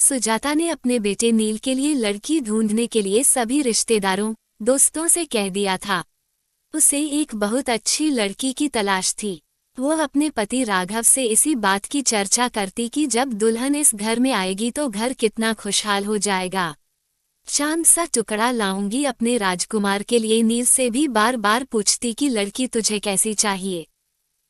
सुजाता ने अपने बेटे नील के लिए लड़की ढूंढने के लिए सभी रिश्तेदारों दोस्तों से कह दिया था। उसे एक बहुत अच्छी लड़की की तलाश थी। वो अपने पति राघव से इसी बात की चर्चा करती कि जब दुल्हन इस घर में आएगी तो घर कितना खुशहाल हो जाएगा। चांद सा टुकड़ा लाऊंगी अपने राजकुमार के लिए। नील से भी बार बार पूछती कि लड़की तुझे कैसी चाहिए,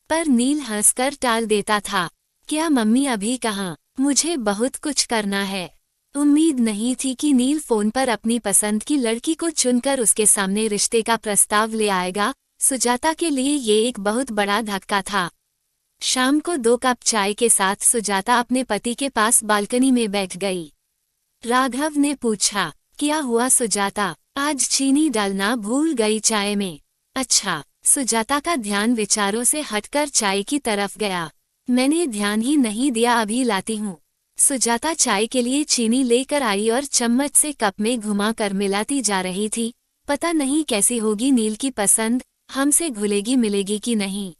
पर नील हंसकर टाल देता था। क्या मम्मी अभी कहाँ, मुझे बहुत कुछ करना है। उम्मीद नहीं थी कि नील फोन पर अपनी पसंद की लड़की को चुनकर उसके सामने रिश्ते का प्रस्ताव ले आएगा। सुजाता के लिए ये एक बहुत बड़ा धक्का था। शाम को 2 कप चाय के साथ सुजाता अपने पति के पास बालकनी में बैठ गई। राघव ने पूछा, क्या हुआ सुजाता, आज चीनी डालना भूल गई चाय में? अच्छा। सुजाता का ध्यान विचारों से हटकर चाय की तरफ गया। मैंने ध्यान ही नहीं दिया, अभी लाती हूँ। सुजाता चाय के लिए चीनी लेकर आई और चम्मच से कप में घुमाकर मिलाती जा रही थी। पता नहीं कैसी होगी नील की पसंद, हमसे घुलेगी मिलेगी कि नहीं।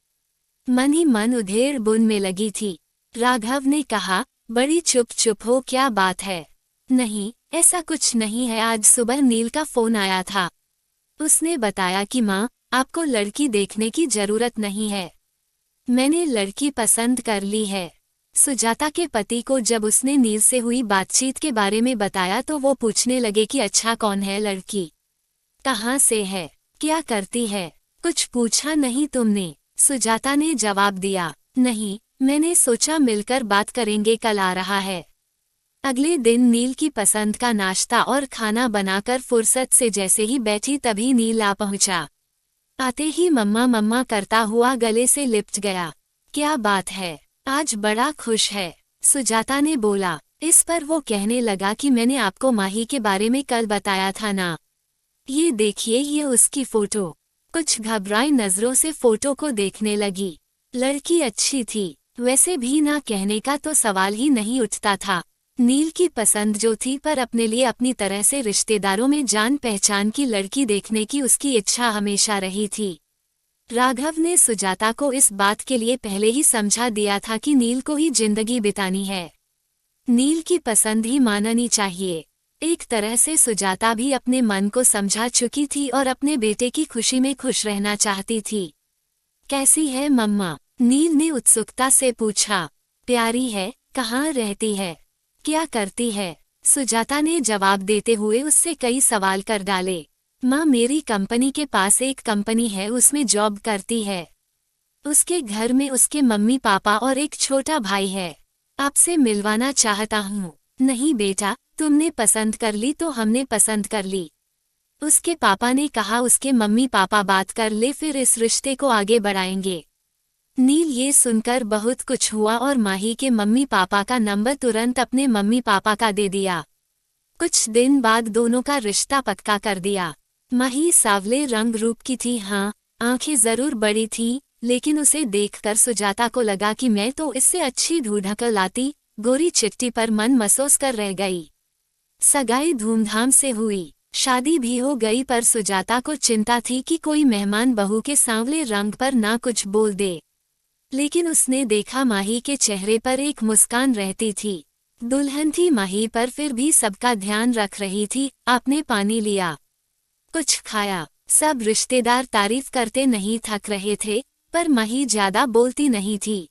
मन ही मन उधेड़ बुन में लगी थी। राघव ने कहा, बड़ी चुप चुप हो, क्या बात है? नहीं, ऐसा कुछ नहीं है। आज सुबह नील का फोन आया था। उसने बताया कि माँ, आपको लड़की देखने की जरूरत नहीं है, मैंने लड़की पसंद कर ली है। सुजाता के पति को जब उसने नील से हुई बातचीत के बारे में बताया तो वो पूछने लगे कि अच्छा, कौन है लड़की, कहाँ से है, क्या करती है? कुछ पूछा नहीं तुमने? सुजाता ने जवाब दिया, नहीं, मैंने सोचा मिलकर बात करेंगे, कल आ रहा है। अगले दिन नील की पसंद का नाश्ता और खाना बनाकर फुर्सत से जैसे ही बैठी तभी नील आ पहुंचा। आते ही मम्मा मम्मा करता हुआ गले से लिपट गया। क्या बात है, आज बड़ा खुश है, सुजाता ने बोला। इस पर वो कहने लगा कि मैंने आपको माही के बारे में कल बताया था ना, ये देखिए, ये उसकी फोटो। कुछ घबराई नजरों से फोटो को देखने लगी। लड़की अच्छी थी, वैसे भी ना कहने का तो सवाल ही नहीं उठता था। नील की पसंद जो थी, पर अपने लिए अपनी तरह से रिश्तेदारों में जान पहचान की लड़की देखने की उसकी इच्छा हमेशा रही थी। राघव ने सुजाता को इस बात के लिए पहले ही समझा दिया था कि नील को ही जिंदगी बितानी है, नील की पसंद ही माननी चाहिए। एक तरह से सुजाता भी अपने मन को समझा चुकी थी और अपने बेटे की खुशी में खुश रहना चाहती थी। कैसी है मम्मा? नील ने उत्सुकता से पूछा। प्यारी है, कहाँ रहती है, क्या करती है? सुजाता ने जवाब देते हुए उससे कई सवाल कर डाले। माँ, मेरी कंपनी के पास एक कंपनी है, उसमें जॉब करती है। उसके घर में उसके मम्मी पापा और एक छोटा भाई है। आपसे मिलवाना चाहता हूँ। नहीं बेटा, तुमने पसंद कर ली तो हमने पसंद कर ली। उसके पापा ने कहा उसके मम्मी पापा बात कर ले, फिर इस रिश्ते को आगे बढ़ाएंगे। नील ये सुनकर बहुत कुछ हुआ और माही के मम्मी पापा का नंबर तुरंत अपने मम्मी पापा का दे दिया। कुछ दिन बाद दोनों का रिश्ता पक्का कर दिया। माही सावले रंग रूप की थी, हाँ, आंखें जरूर बड़ी थीं, लेकिन उसे देखकर सुजाता को लगा कि मैं तो इससे अच्छी ढूंढ लाती। गोरी चिट्टी पर मन महसूस कर रह गई। सगाई धूमधाम से हुई, शादी भी हो गई, पर सुजाता को चिंता थी कि कोई मेहमान बहू के सांवले रंग पर ना कुछ बोल दे। लेकिन उसने देखा माही के चेहरे पर एक मुस्कान रहती थी। दुल्हन थी माही, पर फिर भी सबका ध्यान रख रही थी। आपने पानी लिया, कुछ खाया। सब रिश्तेदार तारीफ करते नहीं थक रहे थे, पर माही ज्यादा बोलती नहीं थी।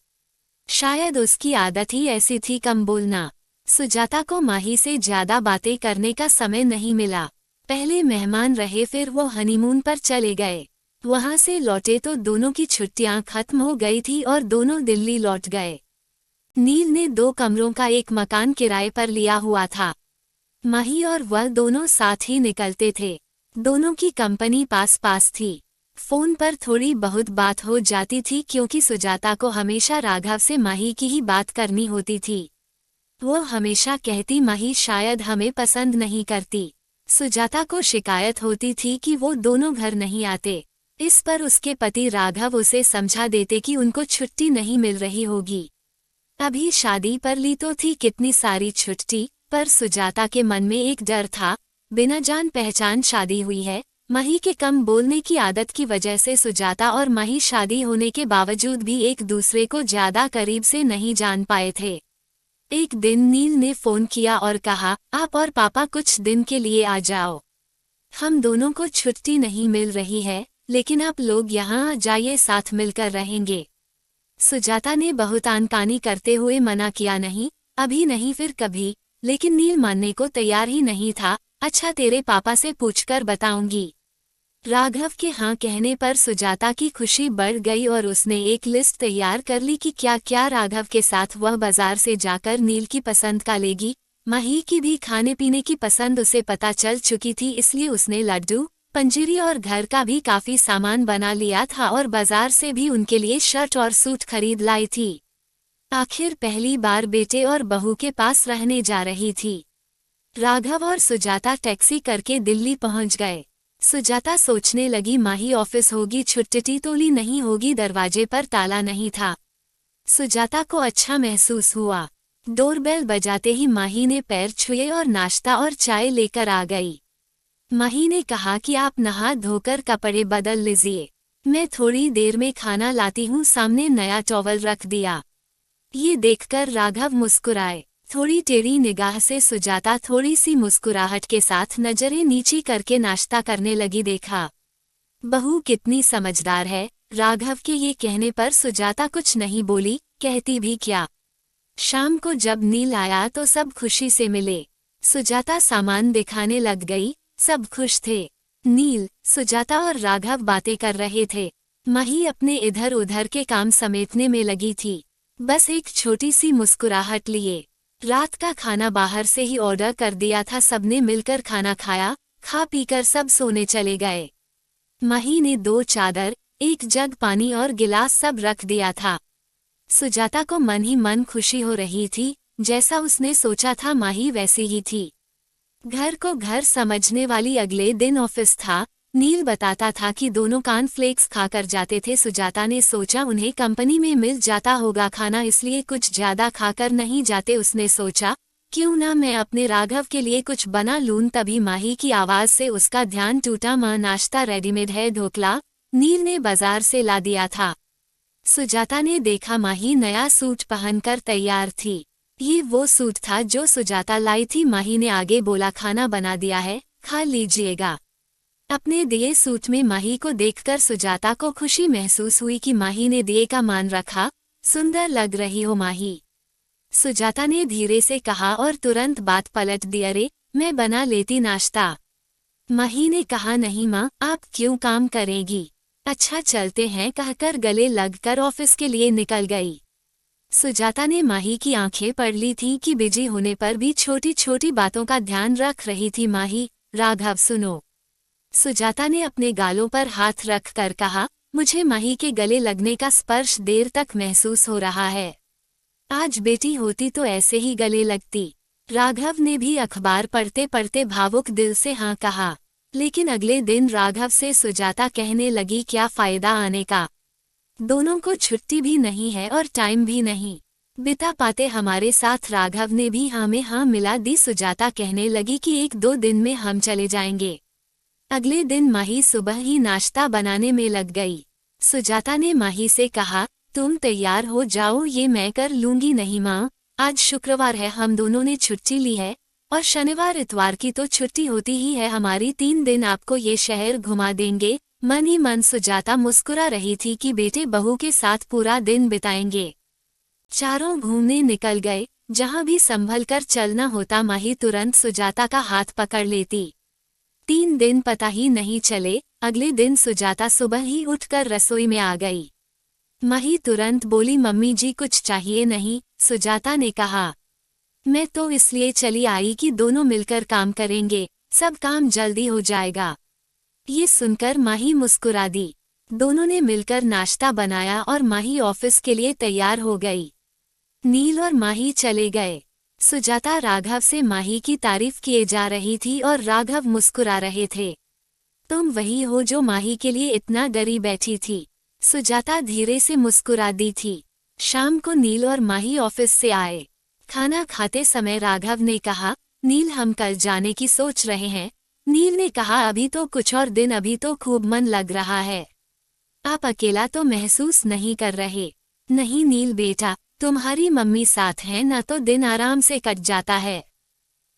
शायद उसकी आदत ही ऐसी थी, कम बोलना। सुजाता को माही से ज्यादा बातें करने का समय नहीं मिला। पहले मेहमान रहे, फिर वो हनीमून पर चले गए। वहां से लौटे तो दोनों की छुट्टियां खत्म हो गई थी और दोनों दिल्ली लौट गए। नील ने 2 कमरों का एक मकान किराए पर लिया हुआ था। माही और वह दोनों साथ ही निकलते थे। दोनों की कंपनी पास पास थी। फोन पर थोड़ी बहुत बात हो जाती थी, क्योंकि सुजाता को हमेशा राघव से माही की ही बात करनी होती थी। वो हमेशा कहती, माही शायद हमें पसंद नहीं करती। सुजाता को शिकायत होती थी कि वो दोनों घर नहीं आते। इस पर उसके पति राघव उसे समझा देते कि उनको छुट्टी नहीं मिल रही होगी। अभी शादी पर ली तो थी कितनी सारी छुट्टी, पर सुजाता के मन में एक डर था। बिना जान पहचान शादी हुई है। माही के कम बोलने की आदत की वजह से सुजाता और माही शादी होने के बावजूद भी एक दूसरे को ज्यादा करीब से नहीं जान पाए थे। एक दिन नील ने फोन किया और कहा, आप और पापा कुछ दिन के लिए आ जाओ। हम दोनों को छुट्टी नहीं मिल रही है, लेकिन आप लोग यहाँ आ जाइए, साथ मिलकर रहेंगे। सुजाता ने बहुत आनाकानी करते हुए मना किया, नहीं अभी नहीं, फिर कभी। लेकिन नील मानने को तैयार ही नहीं था। अच्छा, तेरे पापा से पूछकर बताऊंगी। राघव के हाँ कहने पर सुजाता की खुशी बढ़ गई और उसने एक लिस्ट तैयार कर ली कि क्या क्या राघव के साथ वह बाजार से जाकर नील की पसंद का लेगी। माही की भी खाने पीने की पसंद उसे पता चल चुकी थी, इसलिए उसने लड्डू, पंजीरी और घर का भी काफी सामान बना लिया था और बाजार से भी उनके लिए शर्ट और सूट खरीद लाई थी। आखिर पहली बार बेटे और बहू के पास रहने जा रही थी। राघव और सुजाता टैक्सी करके दिल्ली पहुंच गए। सुजाता सोचने लगी, माही ऑफिस होगी, छुट्टी तो ली नहीं होगी, दरवाजे पर ताला नहीं था। सुजाता को अच्छा महसूस हुआ। डोरबेल बजाते ही माही ने पैर छुए और नाश्ता और चाय लेकर आ गई। माही ने कहा कि आप नहा धोकर कपड़े बदल लीजिए, मैं थोड़ी देर में खाना लाती हूँ। सामने नया टॉवल रख दिया। ये देखकर राघव मुस्कुराए। थोड़ी टेढ़ी निगाह से सुजाता थोड़ी सी मुस्कुराहट के साथ नजरें नीची करके नाश्ता करने लगी। देखा, बहू कितनी समझदार है। राघव के ये कहने पर सुजाता कुछ नहीं बोली, कहती भी क्या। शाम को जब नील आया तो सब खुशी से मिले। सुजाता सामान दिखाने लग गई, सब खुश थे। नील, सुजाता और राघव बातें कर रहे थे। माही अपने इधर उधर के काम समेटने में लगी थी, बस एक छोटी सी मुस्कुराहट लिए। रात का खाना बाहर से ही ऑर्डर कर दिया था, सबने मिलकर खाना खाया। खा पीकर सब सोने चले गए। माही ने 2 चादर, 1 जग पानी और गिलास सब रख दिया था। सुजाता को मन ही मन खुशी हो रही थी। जैसा उसने सोचा था माही वैसी ही थी। घर को घर समझने वाली। अगले दिन ऑफिस था। नील बताता था कि दोनों कॉर्नफ्लेक्स खाकर जाते थे। सुजाता ने सोचा उन्हें कंपनी में मिल जाता होगा खाना, इसलिए कुछ ज्यादा खाकर नहीं जाते। उसने सोचा क्यों ना मैं अपने राघव के लिए कुछ बना लूं। तभी माही की आवाज से उसका ध्यान टूटा। माँ, नाश्ता रेडीमेड है, ढोकला नील ने बाजार से ला दिया था। सुजाता ने देखा माही नया सूट पहनकर तैयार थी। ये वो सूट था जो सुजाता लाई थी। माही ने आगे बोला, खाना बना दिया है, खा लीजिएगा। अपने दिए सूट में माही को देखकर सुजाता को खुशी महसूस हुई कि माही ने दिए का मान रखा। सुंदर लग रही हो माही, सुजाता ने धीरे से कहा और तुरंत बात पलट दी। अरे, मैं बना लेती नाश्ता। माही ने कहा, नहीं माँ, आप क्यों काम करेंगी। अच्छा चलते हैं, कहकर गले लगकर ऑफिस के लिए निकल गई। सुजाता ने माही की आंखें पढ़ ली थीं कि बिजी होने पर भी छोटी छोटी बातों का ध्यान रख रही थी। माही, राघव सुनो। सुजाता ने अपने गालों पर हाथ रख कर कहा, मुझे माही के गले लगने का स्पर्श देर तक महसूस हो रहा है। आज बेटी होती तो ऐसे ही गले लगती। राघव ने भी अखबार पढ़ते पढ़ते भावुक दिल से हाँ कहा। लेकिन अगले दिन राघव से सुजाता कहने लगी, क्या फायदा आने का, दोनों को छुट्टी भी नहीं है और टाइम भी नहीं बिता पाते हमारे साथ। राघव ने भी हाँ में हाँ मिला दी। सुजाता कहने लगी कि 1-2 दिन में हम चले जाएंगे। अगले दिन माही सुबह ही नाश्ता बनाने में लग गई। सुजाता ने माही से कहा, तुम तैयार हो जाओ, ये मैं कर लूंगी। नहीं माँ, आज शुक्रवार है, हम दोनों ने छुट्टी ली है और शनिवार इतवार की तो छुट्टी होती ही है हमारी। 3 दिन आपको ये शहर घुमा देंगे। मन ही मन सुजाता मुस्कुरा रही थी कि बेटे बहू के साथ पूरा दिन बिताएंगे। चारों घूमने निकल गए। जहां भी संभल कर चलना होता माही तुरंत सुजाता का हाथ पकड़ लेती। 3 दिन पता ही नहीं चले। अगले दिन सुजाता सुबह ही उठकर रसोई में आ गई। माही तुरंत बोली, मम्मी जी कुछ चाहिए नहीं। सुजाता ने कहा, मैं तो इसलिए चली आई कि दोनों मिलकर काम करेंगे, सब काम जल्दी हो जाएगा। ये सुनकर माही मुस्कुरा दी। दोनों ने मिलकर नाश्ता बनाया और माही ऑफिस के लिए तैयार हो गई। नील और माही चले गए। सुजाता राघव से माही की तारीफ किए जा रही थी और राघव मुस्कुरा रहे थे। तुम वही हो जो माही के लिए इतना डरी बैठी थी। सुजाता धीरे से मुस्कुरा दी थी। शाम को नील और माही ऑफिस से आए। खाना खाते समय राघव ने कहा, नील हम कल जाने की सोच रहे हैं। नील ने कहा, अभी तो कुछ और दिन, अभी तो खूब मन लग रहा है। आप अकेला तो महसूस नहीं कर रहे। नहीं नील बेटा, तुम्हारी मम्मी साथ है ना तो दिन आराम से कट जाता है।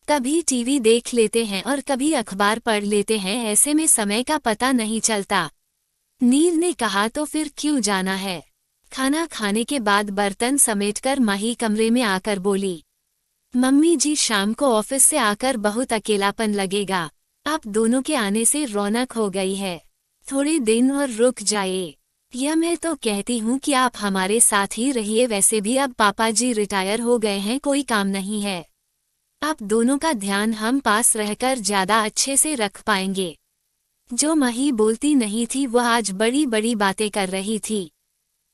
कभी टीवी देख लेते हैं और कभी अखबार पढ़ लेते हैं, ऐसे में समय का पता नहीं चलता। नील ने कहा, तो फिर क्यों जाना है? खाना खाने के बाद बर्तन समेटकर माही कमरे में आकर बोली, मम्मी जी शाम को ऑफिस से आकर बहुत अकेलापन लगेगा। आप दोनों के आने से रौनक हो गई है। थोड़े दिन और रुक जाइए। या मैं तो कहती हूँ कि आप हमारे साथ ही रहिए, वैसे भी अब पापा जी रिटायर हो गए हैं, कोई काम नहीं है। आप दोनों का ध्यान हम पास रहकर ज्यादा अच्छे से रख पाएंगे। जो माही बोलती नहीं थी वह आज बड़ी बड़ी बातें कर रही थी।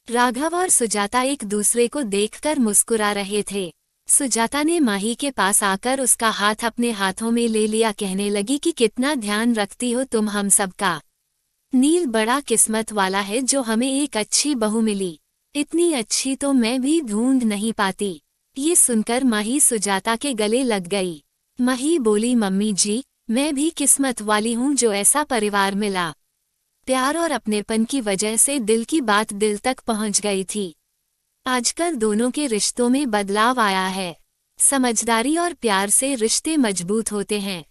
राघव और सुजाता एक दूसरे को देखकर मुस्कुरा रहे थे। सुजाता ने माही के पास आकर उसका हाथ अपने हाथों में ले लिया, कहने लगी कि कितना ध्यान रखती हो तुम हम सबका। नील बड़ा किस्मत वाला है जो हमें एक अच्छी बहू मिली। इतनी अच्छी तो मैं भी ढूंढ नहीं पाती। ये सुनकर माही सुजाता के गले लग गई। माही बोली, मम्मी जी मैं भी किस्मत वाली हूँ जो ऐसा परिवार मिला। प्यार और अपनेपन की वजह से दिल की बात दिल तक पहुँच गई थी। आजकल दोनों के रिश्तों में बदलाव आया है। समझदारी और प्यार से रिश्ते मजबूत होते हैं।